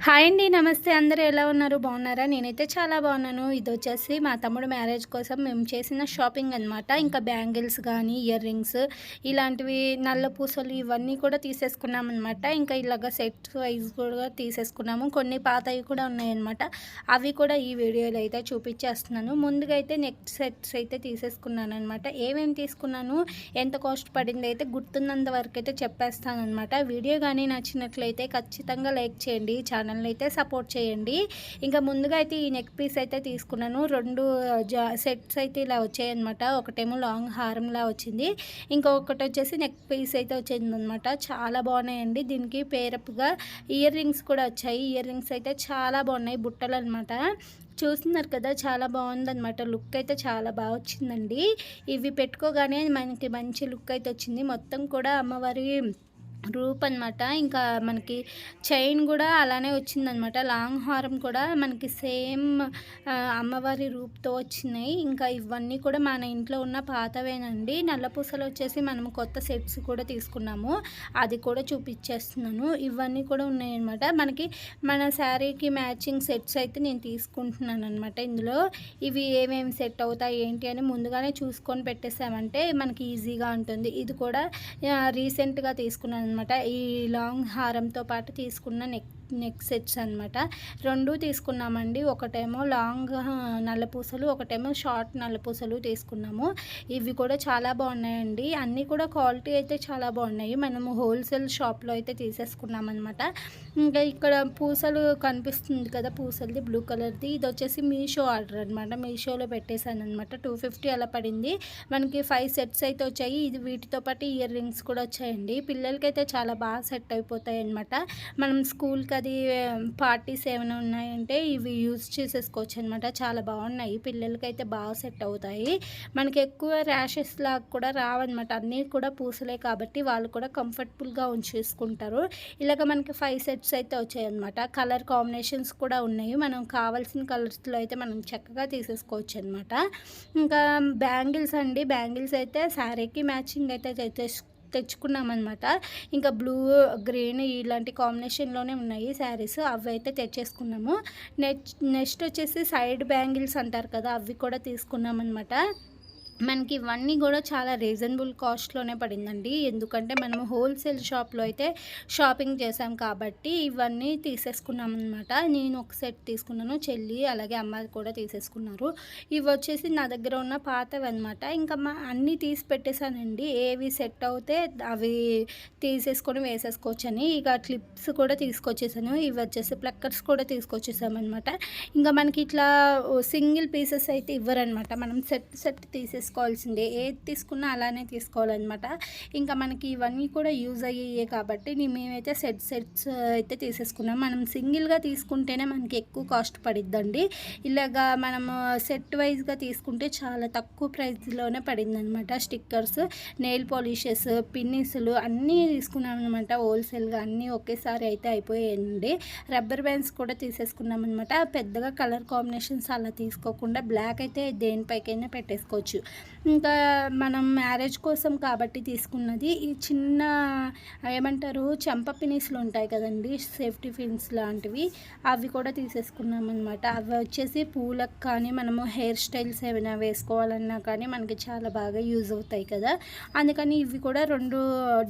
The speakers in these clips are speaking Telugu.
హాయ్ అండి. నమస్తే. అందరూ ఎలా ఉన్నారు? బాగున్నారా? నేనైతే చాలా బాగున్నాను. ఇదొచ్చేసి మా తమ్ముడు మ్యారేజ్ కోసం మేము చేసిన షాపింగ్ అనమాట. ఇంకా బ్యాంగిల్స్ గానీ, ఇయర్ రింగ్స్ ఇలాంటివి నల్ల పూసలు ఇవన్నీ కూడా తీసేసుకున్నామనమాట. ఇంకా ఇలాగ సెట్స్ వైజ్ కూడా తీసేసుకున్నాము. కొన్ని పాతవి కూడా ఉన్నాయన్నమాట. అవి కూడా ఈ వీడియోలో అయితే చూపించేస్తున్నాను. ముందుగా అయితే నెక్ సెట్స్ అయితే తీసేసుకున్నానమాట. ఏమేమి తీసుకున్నాను, ఎంత కాస్ట్ పడింది అయితే గుర్తున్నంత వరకు అయితే చెప్పేస్తానమాట. వీడియో కానీ నచ్చినట్లయితే ఖచ్చితంగా లైక్ చేయండి. ఛానల్ని అయితే సపోర్ట్ చేయండి. ఇంకా ముందుగా అయితే ఈ నెక్ పీస్ అయితే తీసుకున్నాను. 2 సెట్స్ అయితే ఇలా వచ్చాయన్నమాట. ఒకటేమో లాంగ్ హారంలా వచ్చింది, ఇంకొకటి వచ్చేసి నెక్ పీస్ అయితే వచ్చిందనమాట. చాలా బాగున్నాయండి. దీనికి పేరప్గా ఇయర్ రింగ్స్ కూడా వచ్చాయి. ఇయర్ రింగ్స్ అయితే చాలా బాగున్నాయి, బుట్టలు అనమాట. చూస్తున్నారు కదా, చాలా బాగుందనమాట. లుక్ అయితే చాలా బాగా వచ్చిందండి. ఇవి పెట్టుకోగానే మనకి మంచి లుక్ అయితే వచ్చింది. మొత్తం కూడా అమ్మవారి రూప్ అనమాట. ఇంకా మనకి చైన్ కూడా అలానే వచ్చిందనమాట. లాంగ్ హారం కూడా మనకి సేమ్ అమ్మవారి రూప్తో వచ్చినాయి. ఇంకా ఇవన్నీ కూడా మన ఇంట్లో ఉన్న పాతవేనండి. నల్లపూసలు వచ్చేసి మనము కొత్త సెట్స్ కూడా తీసుకున్నాము, అది కూడా చూపించేస్తున్నాను. ఇవన్నీ కూడా ఉన్నాయన్నమాట. మనకి మన శారీకి మ్యాచింగ్ సెట్స్ అయితే నేను తీసుకుంటున్నాను అనమాట. ఇందులో ఇవి ఏమేమి సెట్ అవుతాయి ఏంటి అని ముందుగానే చూసుకొని పెట్టేసామంటే మనకి ఈజీగా ఉంటుంది. ఇది కూడా రీసెంట్గా తీసుకున్నాను అనమాట. ఈ లాంగ్ హారంతో పాటు తీసుకున్న నెక్ సెట్స్ అనమాట. 2 తీసుకున్నామండి. ఒకటేమో లాంగ్ నల్లపూసలు, ఒకటేమో షార్ట్ నల్లపూసలు తీసుకున్నాము. ఇవి కూడా చాలా బాగున్నాయండి. అన్నీ కూడా క్వాలిటీ అయితే చాలా బాగున్నాయి. మనము హోల్సేల్ షాప్లో అయితే తీసేసుకున్నాం అనమాట. ఇంకా ఇక్కడ పూసలు కనిపిస్తుంది కదా, పూసలది బ్లూ కలర్ది. ఇది వచ్చేసి మీషో ఆర్డర్ అనమాట. మీషోలో పెట్టేశాను అనమాట. 250 అలా పడింది. మనకి 5 సెట్స్ అయితే వచ్చాయి. ఇది వీటితో పాటు ఇయర్ రింగ్స్ కూడా వచ్చాయండి. పిల్లలకైతే చాలా బాగా సెట్ అయిపోతాయి అనమాట. మనం స్కూల్కి అది పార్టీస్ ఏమైనా ఉన్నాయంటే ఇవి యూజ్ చేసేసుకోవచ్చు అనమాట. చాలా బాగున్నాయి, పిల్లలకైతే బాగా సెట్ అవుతాయి. మనకి ఎక్కువ ర్యాషెస్ లాగా కూడా రావన్నమాట. అన్నీ కూడా పూసలే కాబట్టి వాళ్ళు కూడా కంఫర్టబుల్గా ఉంచేసుకుంటారు. ఇలాగ మనకి 5 సెట్స్ అయితే వచ్చాయన్నమాట. కలర్ కాంబినేషన్స్ కూడా ఉన్నాయి. మనం కావాల్సిన కలర్స్లో అయితే మనం చక్కగా తీసేసుకోవచ్చు అనమాట. ఇంకా బ్యాంగిల్స్ అండి. బ్యాంగిల్స్ అయితే శారీకి మ్యాచింగ్ అయితే తెచ్చుకున్నామన్నమాట. ఇంకా బ్లూ, గ్రీన్ ఇలాంటి కాంబినేషన్లోనే ఉన్నాయి శారీస్. అవి అయితే తెచ్చేసుకున్నాము. నెక్స్ట్ వచ్చేసి సైడ్ బ్యాంగిల్స్ అంటారు కదా, అవి కూడా తీసుకున్నామన్నమాట. మనకి ఇవన్నీ కూడా చాలా రీజనబుల్ కాస్ట్లోనే పడిందండి. ఎందుకంటే మనము హోల్సేల్ షాప్లో అయితే షాపింగ్ చేసాం కాబట్టి ఇవన్నీ తీసేసుకున్నాం అనమాట. నేను ఒక సెట్ తీసుకున్నాను, చెల్లి అలాగే అమ్మాయి కూడా తీసేసుకున్నారు. ఇవి వచ్చేసి నా దగ్గర ఉన్న పాతవి అనమాట. ఇంకా అన్నీ తీసి పెట్టేశానండి. ఏవి సెట్ అవుతే అవి తీసేసుకొని వేసేసుకోవచ్చని. ఇక క్లిప్స్ కూడా తీసుకొచ్చేసాను. ఇవి వచ్చేసి ప్లక్కర్స్ కూడా తీసుకొచ్చేసామన్నమాట. ఇంకా మనకి ఇట్లా సింగిల్ పీసెస్ అయితే ఇవ్వరనమాట. మనం సెట్ తీసేసుకోవాల్సిందే. ఏది తీసుకున్నా అలానే తీసుకోవాలన్నమాట. ఇంకా మనకి ఇవన్నీ కూడా యూజ్ అయ్యాయి కాబట్టి మేమైతే సెట్స్ అయితే తీసేసుకున్నాం. మనం సింగిల్గా తీసుకుంటేనే మనకి ఎక్కువ కాస్ట్ పడిద్దండి. ఇలాగా మనము సెట్ వైజ్గా తీసుకుంటే చాలా తక్కువ ప్రైస్లోనే పడిందనమాట. స్టిక్కర్స్, నెయిల్ పాలిషెస్, పిన్నిస్లు అన్నీ తీసుకున్నాం అనమాట. హోల్సేల్గా అన్నీ ఒకేసారి అయితే అయిపోయాయండి. రబ్బర్ బ్యాండ్స్ కూడా తీసేసుకున్నాం అనమాట. పెద్దగా కలర్ కాంబినేషన్స్ అలా తీసుకోకుండా బ్లాక్ అయితే దేనిపైకైనా పెట్టేసుకోవచ్చు. ఇంకా మనం మ్యారేజ్ కోసం కాబట్టి తీసుకున్నది ఈ చిన్న ఏమంటారు చెంప పిన్నిస్లు ఉంటాయి కదండి, సేఫ్టీ పిన్స్ లాంటివి, అవి కూడా తీసేసుకున్నాం అనమాట. అవి వచ్చేసి పూలకు కానీ మనము హెయిర్ స్టైల్స్ ఏమైనా వేసుకోవాలన్నా కానీ మనకి చాలా బాగా యూజ్ అవుతాయి కదా, అందుకని ఇవి కూడా 2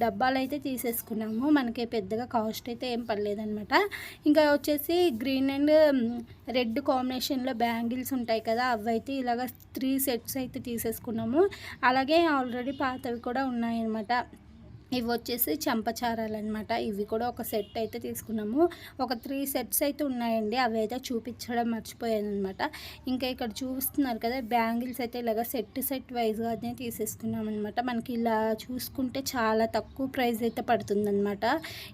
డబ్బాలు అయితే తీసేసుకున్నాము. మనకి పెద్దగా కాస్ట్ అయితే ఏం పడలేదన్నమాట. ఇంకా వచ్చేసి గ్రీన్ అండ్ రెడ్ కాంబినేషన్లో బ్యాంగిల్స్ ఉంటాయి కదా, అవి అయితే ఇలాగ 3 సెట్స్ అయితే తీసేసుకున్నాము. అలాగే ఆల్రెడీ పాతవి కూడా ఉన్నాయన్నమాట. ఇవి వచ్చేసి చెంపచారాలు అనమాట. ఇవి కూడా ఒక సెట్ అయితే తీసుకున్నాము. ఒక 3 సెట్స్ అయితే ఉన్నాయండి. అవి అయితే చూపించడం మర్చిపోయాను అనమాట. ఇంకా ఇక్కడ చూస్తున్నారు కదా, బ్యాంగిల్స్ అయితే ఇలాగ సెట్ వైజ్గానే తీసేసుకున్నాం అనమాట. మనకి ఇలా చూసుకుంటే చాలా తక్కువ ప్రైస్ అయితే పడుతుందన్నమాట.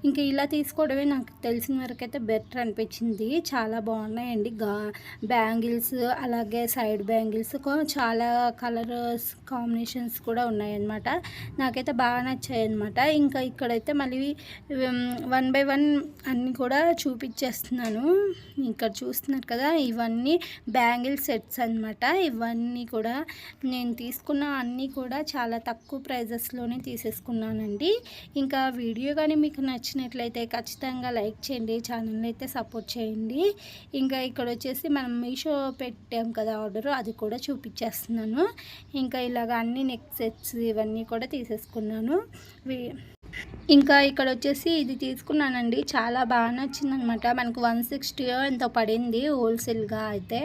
ఇంకా ఇలా తీసుకోవడమే నాకు తెలిసిన వరకు అయితే బెటర్ అనిపించింది. చాలా బాగున్నాయండి బ్యాంగిల్స్, అలాగే సైడ్ బ్యాంగిల్స్ చాలా కలర్స్ కాంబినేషన్స్ కూడా ఉన్నాయన్నమాట. నాకైతే బాగా నచ్చాయి అన్నమాట. అనమాట. ఇంకా ఇక్కడైతే మళ్ళీ వన్ బై వన్ అన్నీ కూడా చూపించేస్తున్నాను. ఇక్కడ చూస్తున్నారు కదా, ఇవన్నీ బ్యాంగిల్ సెట్స్ అనమాట. ఇవన్నీ కూడా నేను తీసుకున్న అన్నీ కూడా చాలా తక్కువ ప్రైజెస్లోనే తీసేసుకున్నానండి. ఇంకా వీడియో కానీ మీకు నచ్చినట్లయితే ఖచ్చితంగా లైక్ చేయండి, ఛానల్ అయితే సపోర్ట్ చేయండి. ఇంకా ఇక్కడ వచ్చేసి మనం మీషో పెట్టాం కదా ఆర్డర్, అది కూడా చూపించేస్తున్నాను. ఇంకా ఇలాగ అన్ని నెక్ సెట్స్ ఇవన్నీ కూడా తీసేసుకున్నాను. ఇంకా ఇక్కడ వచ్చేసి ఇది తీసుకున్నానండి, చాలా బాగా నచ్చిందనమాట. మనకు 160 ఎంతో పడింది హోల్సేల్గా అయితే.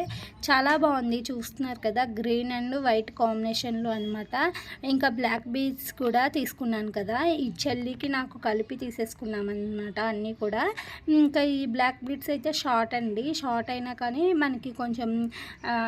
చాలా బాగుంది, చూస్తున్నారు కదా, గ్రీన్ అండ్ వైట్ కాంబినేషన్లో అనమాట. ఇంకా బ్లాక్ బీడ్స్ కూడా తీసుకున్నాను కదా, ఈ చెల్లికి నాకు కలిపి తీసేసుకున్నామన్నమాట అన్నీ కూడా. ఇంకా ఈ బ్లాక్ బీడ్స్ అయితే షార్ట్ అండి, షార్ట్ అయినా కానీ మనకి కొంచెం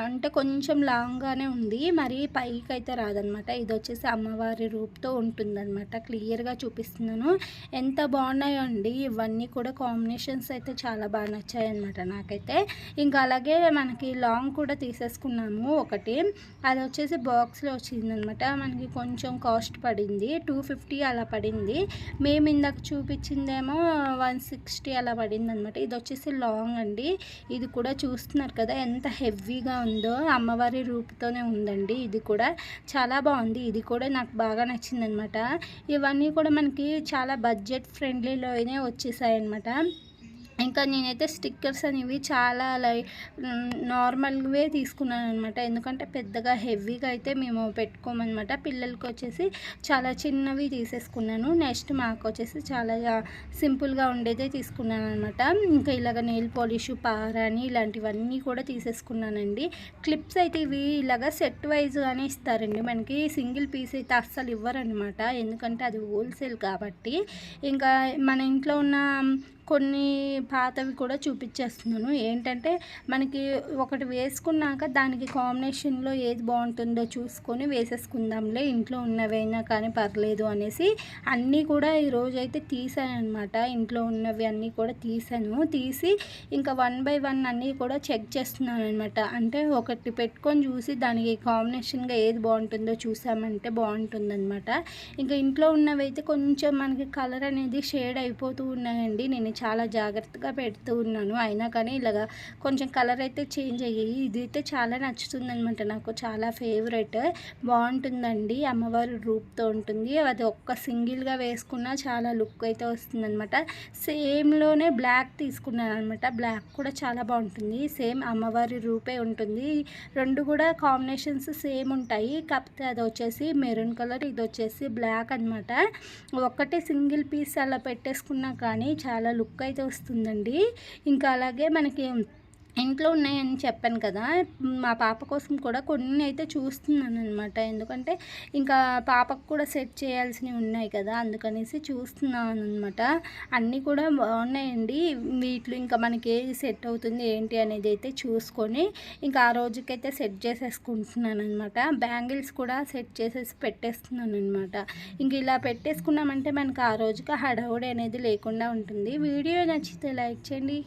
అంటే కొంచెం లాంగ్గానే ఉంది, మరి పైకి అయితే రాదనమాట. ఇది వచ్చేసి అమ్మవారి రూపుతో ఉంటుందన్నమాట. క్లియర్గా చూపిస్తున్నాను, ఎంత బాగున్నాయో అండి. ఇవన్నీ కూడా కాంబినేషన్స్ అయితే చాలా బాగా నచ్చాయి అనమాట నాకైతే. ఇంకా అలాగే మనకి లాంగ్ కూడా తీసేసుకున్నాము ఒకటి, అది వచ్చేసి బాక్స్లో వచ్చిందనమాట. మనకి కొంచెం కాస్ట్ పడింది, 250 అలా పడింది. మేము ఇందాక చూపించిందేమో 160 అలా పడింది అనమాట. ఇది వచ్చేసి లాంగ్ అండి. ఇది కూడా చూస్తున్నారు కదా ఎంత హెవీగా ఉందో, అమ్మవారి రూపుతోనే ఉందండి. ఇది కూడా చాలా బాగుంది, ఇది కూడా నాకు బాగా నచ్చింది అనమాట. ఇవన్నీ కూడా మనకి చాలా బడ్జెట్ ఫ్రెండ్లీలోనే వచ్చేసాయి అనమాట. ఇంకా నేనైతే స్టిక్కర్స్ అనేవి చాలా నార్మల్వే తీసుకున్నాను అనమాట. ఎందుకంటే పెద్దగా హెవీగా అయితే మేము పెట్టుకోమన్నమాట. పిల్లలకి వచ్చేసి చాలా చిన్నవి తీసేసుకున్నాను. నెక్స్ట్ మాకు వచ్చేసి చాలా సింపుల్గా ఉండేదే తీసుకున్నాను అనమాట. ఇంకా ఇలాగ నెయిల్ పాలిష్, పారాని ఇలాంటివన్నీ కూడా తీసేసుకున్నానండి. క్లిప్స్ అయితే ఇవి ఇలాగ సెట్ వైజ్గానే ఇస్తారండి, మనకి సింగిల్ పీస్ అయితే అస్సలు ఇవ్వరనమాట. ఎందుకంటే అది హోల్సేల్ కాబట్టి. ఇంకా మన ఇంట్లో ఉన్న కొన్ని పాతవి కూడా చూపించేస్తున్నాను. ఏంటంటే మనకి ఒకటి వేసుకున్నాక దానికి కాంబినేషన్లో ఏది బాగుంటుందో చూసుకొని వేసేసుకుందాంలే, ఇంట్లో ఉన్నవైనా కానీ పర్లేదు అనేసి అన్నీ కూడా ఈరోజు అయితే తీసాను అనమాట. ఇంట్లో ఉన్నవి అన్నీ కూడా తీసి ఇంకా 1 బై 1 అన్నీ కూడా చెక్ చేస్తున్నాను అనమాట. అంటే ఒకటి పెట్టుకొని చూసి దానికి కాంబినేషన్గా ఏది బాగుంటుందో చూసామంటే బాగుంటుందన్నమాట. ఇంకా ఇంట్లో ఉన్నవి అయితే కొంచెం మనకి కలర్ అనేది షేడ్ అయిపోతూ ఉన్నాయండి. నేను చాలా జాగ్రత్తగా పెడుతూ ఉన్నాను, అయినా కానీ ఇలాగా కొంచెం కలర్ అయితే చేంజ్ అయ్యాయి. ఇది అయితే చాలా నచ్చుతుందనమాట, నాకు చాలా ఫేవరెట్. బాగుంటుందండి, అమ్మవారి రూపుతో ఉంటుంది. అది ఒక్క సింగిల్గా వేసుకున్నా చాలా లుక్ అయితే వస్తుందనమాట. సేమ్లోనే బ్లాక్ తీసుకున్నాను అనమాట. బ్లాక్ కూడా చాలా బాగుంటుంది, సేమ్ అమ్మవారి రూపే ఉంటుంది. రెండు కూడా కాంబినేషన్స్ సేమ్ ఉంటాయి, కాకపోతే అది వచ్చేసి మెరూన్ కలర్, ఇది వచ్చేసి బ్లాక్ అనమాట. ఒక్కటే సింగిల్ పీస్ అలా పెట్టేసుకున్నా కానీ చాలా లుక్ అయితే వస్తుందండి. ఇంకా అలాగే మనకి ఇంట్లో ఉన్నాయని చెప్పాను కదా, మా పాప కోసం కూడా కొన్ని అయితే చూస్తున్నాను అనమాట. ఎందుకంటే ఇంకా పాపకు కూడా సెట్ చేయాల్సినవి ఉన్నాయి కదా, అందుకనేసి చూస్తున్నాను అనమాట. అన్నీ కూడా బాగున్నాయండి. వీటిలో ఇంకా మనకి ఏది సెట్ అవుతుంది ఏంటి అనేది అయితే చూసుకొని ఇంకా ఆ రోజుకైతే సెట్ చేసేసుకుంటున్నాను అనమాట. బ్యాంగిల్స్ కూడా సెట్ చేసేసి పెట్టేస్తున్నాను అనమాట. ఇంక ఇలా పెట్టేసుకున్నామంటే మనకు ఆ రోజుకి హడావుడి అనేది లేకుండా ఉంటుంది. వీడియో నచ్చితే లైక్ చేయండి.